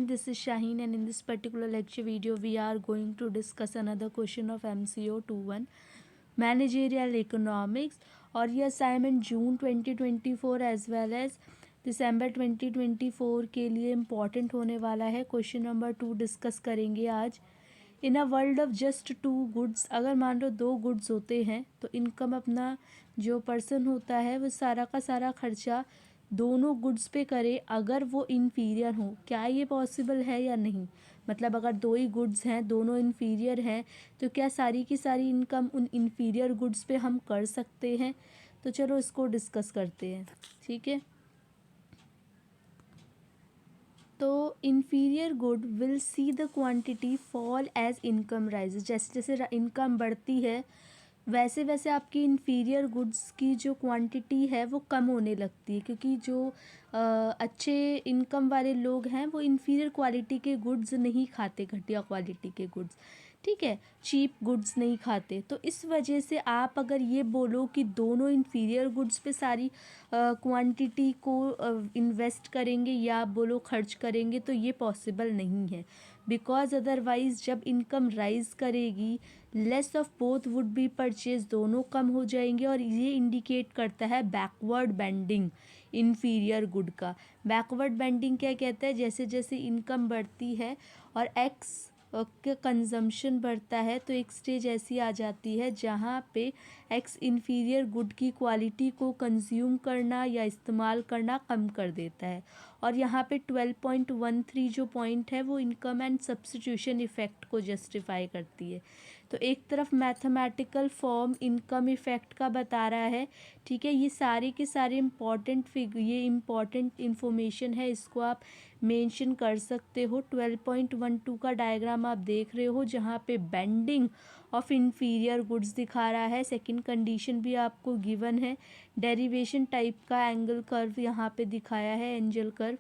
This is Shaheen, and in this particular lecture video we are going to discuss another question of MCO 21 managerial economics, और ये assignment जून 2024 as well as दिसंबर 2024 के लिए important होने वाला है। Question number 2 discuss करेंगे आज। In a world of just 2 goods, अगर मान लो 2 गुड्स होते हैं तो इनकम अपना जो पर्सन होता है वो सारा का सारा खर्चा दोनों गुड्स पे करे अगर वो इन्फीरियर हो। क्या ये पॉसिबल है या नहीं? मतलब अगर 2 ही गुड्स हैं, दोनों इन्फीरियर हैं, तो क्या सारी की सारी इनकम उन इन्फीरियर गुड्स पे हम कर सकते हैं? तो चलो इसको डिस्कस करते हैं, ठीक है। तो inferior good will see the quantity fall as income rises, जैसे जैसे इनकम बढ़ती है वैसे वैसे आपकी इन्फीरियर गुड्स की जो क्वांटिटी है वो कम होने लगती है, क्योंकि जो अच्छे इनकम वाले लोग हैं वो इन्फीरियर क्वालिटी के गुड्स नहीं खाते, घटिया क्वालिटी के गुड्स, ठीक है, चीप गुड्स नहीं खाते। तो इस वजह से आप अगर ये बोलो कि दोनों इन्फीरियर गुड्स पे सारी क्वांटिटी को इन्वेस्ट करेंगे या आप बोलो खर्च करेंगे, तो ये पॉसिबल नहीं है। बिकॉज अदरवाइज़ जब इनकम राइज करेगी less of both would be purchase, दोनों कम हो जाएंगे, और ये इंडिकेट करता है बैकवर्ड बेंडिंग इन्फीरियर गुड का। बैकवर्ड बेंडिंग क्या कहता है? जैसे जैसे इनकम बढ़ती है और एक्स का कंजम्पशन बढ़ता है तो एक स्टेज ऐसी आ जाती है जहाँ पे एक्स इन्फीरियर गुड की क्वालिटी को कंज्यूम करना या इस्तेमाल करना कम कर देता है। और यहाँ पे 12.13 जो पॉइंट है वो इनकम एंड सब्स्टिट्यूशन इफ़ेक्ट को जस्टिफाई करती है। तो एक तरफ मैथमेटिकल फॉर्म इनकम इफ़ेक्ट का बता रहा है, ठीक है। ये सारे के सारे ये इम्पॉर्टेंट इन्फॉर्मेशन है, इसको आप मेंशन कर सकते हो। 12.12 का डायग्राम आप देख रहे हो जहाँ पे बेंडिंग ऑफ इन्फीरियर गुड्स दिखा रहा है। सेकंड कंडीशन भी आपको गिवन है, डेरिवेशन टाइप का एंगल कर्व यहाँ पे दिखाया है, angel curve.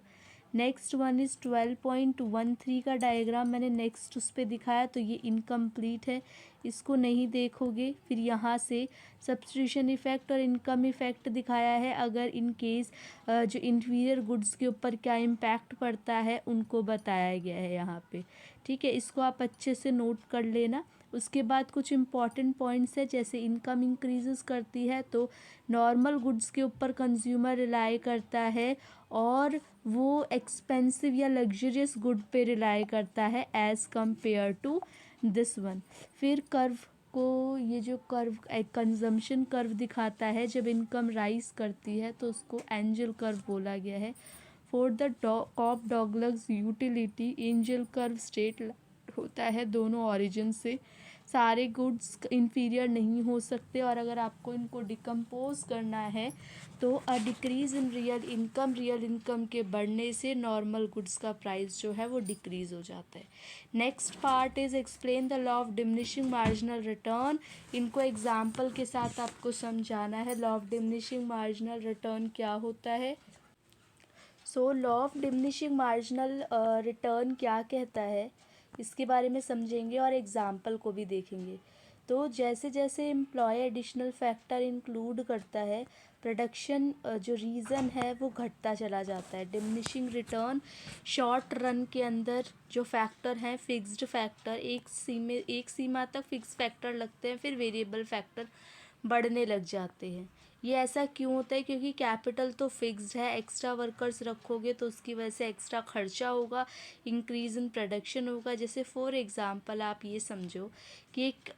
Next one is 12.13 का डायग्राम मैंने नेक्स्ट उस पर दिखाया, तो ये इनकम्प्लीट है, इसको नहीं देखोगे। फिर यहाँ से सब्स्टिट्यूशन इफ़ेक्ट और इनकम इफ़ेक्ट दिखाया है, अगर इन केस जो इन्फीरियर गुड्स के ऊपर क्या इम्पैक्ट पड़ता है उनको बताया गया है यहाँ पे, ठीक है। इसको आप अच्छे से नोट कर लेना। उसके बाद कुछ इम्पॉर्टेंट पॉइंट्स है, जैसे इनकम इंक्रीजेस करती है तो नॉर्मल गुड्स के ऊपर कंज्यूमर रिलाई करता है और वो एक्सपेंसिव या लग्जरियस गुड पे रिलाई करता है as compare to this one. फिर कर्व को, ये जो कर्व एक कंजम्पशन कर्व दिखाता है जब इनकम राइज करती है तो उसको एंजल कर्व बोला गया है। For the Cobb Douglas utility Engel curve state होता है दोनों ओरिजिन से। सारे गुड्स इन्फीरियर नहीं हो सकते, और अगर आपको इनको डिकम्पोज करना है तो अ डिक्रीज़ इन रियल इनकम के बढ़ने से नॉर्मल गुड्स का प्राइस जो है वो डिक्रीज़ हो जाता है। Next part is explain the law of diminishing marginal return. इनको एग्जाम्पल के साथ आपको समझाना है। Law of diminishing marginal return क्या होता है? So law of diminishing marginal return क्या कहता है इसके बारे में समझेंगे और एग्जाम्पल को भी देखेंगे। तो जैसे जैसे एम्प्लॉय एडिशनल फैक्टर इंक्लूड करता है, प्रोडक्शन जो रीज़न है वो घटता चला जाता है। डिमिनिशिंग रिटर्न शॉर्ट रन के अंदर जो फैक्टर हैं फिक्स्ड फैक्टर एक सीमा तक फिक्स फैक्टर लगते हैं, फिर वेरिएबल फैक्टर बढ़ने लग जाते हैं। ये ऐसा क्यों होता है? क्योंकि कैपिटल तो फिक्स्ड है, एक्स्ट्रा वर्कर्स रखोगे तो उसकी वजह से एक्स्ट्रा खर्चा होगा, इंक्रीज़ इन प्रोडक्शन होगा। जैसे फॉर एग्जांपल आप ये समझो कि एक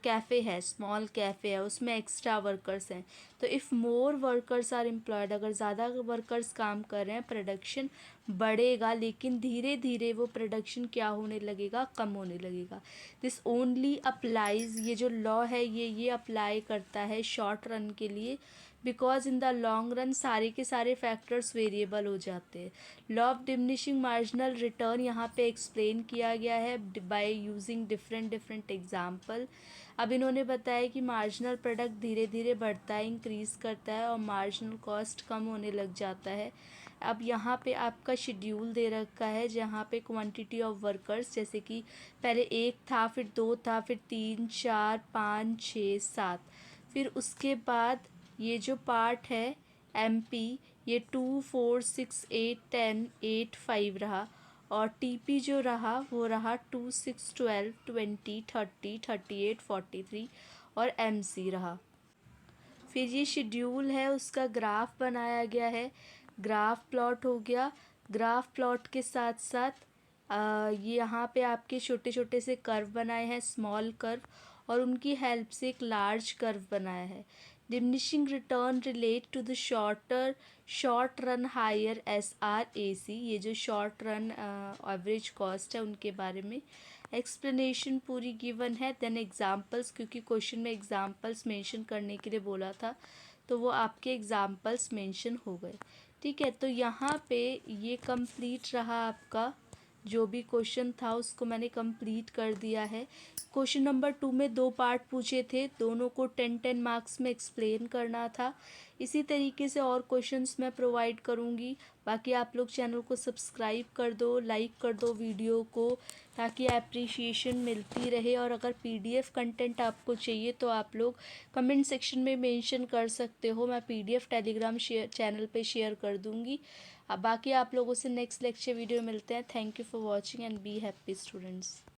कैफ़े है, स्मॉल कैफ़े है, उसमें एक्स्ट्रा वर्कर्स हैं, तो if more workers are employed, अगर ज़्यादा वर्कर्स काम कर रहे हैं प्रोडक्शन बढ़ेगा, लेकिन धीरे धीरे वो प्रोडक्शन क्या होने लगेगा? कम होने लगेगा। दिस ओनली अप्लाइज, ये जो लॉ है ये अप्लाई करता है शॉर्ट रन के लिए, because in the long run सारे के सारे फैक्टर्स वेरिएबल हो जाते हैं। Law of diminishing marginal return यहाँ पे एक्सप्लेन किया गया है बाय यूजिंग डिफरेंट एग्जाम्पल। अब इन्होंने बताया कि मार्जिनल प्रोडक्ट धीरे धीरे बढ़ता है, इंक्रीज़ करता है और मार्जिनल कॉस्ट कम होने लग जाता है। अब यहाँ पे आपका शेड्यूल दे रखा है जहाँ पे क्वांटिटी ऑफ वर्कर्स, जैसे कि पहले 1 था, फिर 2 था, फिर 3 4 5 6 7, फिर उसके बाद ये जो पार्ट है MP, ये 2 4 6 8 10 8 5 रहा, और टीपी जो रहा वो रहा 2, 6, 12, 20, 30, 38, 43 और एमसी रहा। फिर ये शेड्यूल है, उसका ग्राफ बनाया गया है, ग्राफ प्लॉट हो गया। ग्राफ प्लॉट के साथ साथ ये यहाँ पे आपके छोटे छोटे से कर्व बनाए हैं, स्मॉल कर्व, और उनकी हेल्प से एक लार्ज कर्व बनाया है। Diminishing return relate to the short run higher SRAC, ये जो शॉर्ट रन एवरेज कॉस्ट है उनके बारे में एक्सप्लेनेशन पूरी गिवन है। देन एग्जांपल्स, क्योंकि क्वेश्चन में एग्जांपल्स मेंशन करने के लिए बोला था तो वो आपके एग्जांपल्स मेंशन हो गए। ठीक है, तो यहाँ पे ये कंप्लीट रहा आपका जो भी क्वेश्चन था उसको मैंने कंप्लीट कर दिया है। क्वेश्चन नंबर 2 में 2 पार्ट पूछे थे, दोनों को 10-10 मार्क्स में एक्सप्लेन करना था। इसी तरीके से और क्वेश्चंस मैं प्रोवाइड करूँगी। बाकी आप लोग चैनल को सब्सक्राइब कर दो, लाइक कर दो वीडियो को, ताकि अप्रिशिएशन मिलती रहे। और अगर PDF कंटेंट आपको चाहिए तो आप लोग कमेंट सेक्शन में मेंशन कर सकते हो, मैं PDF टेलीग्राम चैनल पे शेयर कर दूँगी। अब बाकी आप लोगों से नेक्स्ट लेक्चर वीडियो मिलते हैं। Thank you for watching and be happy students.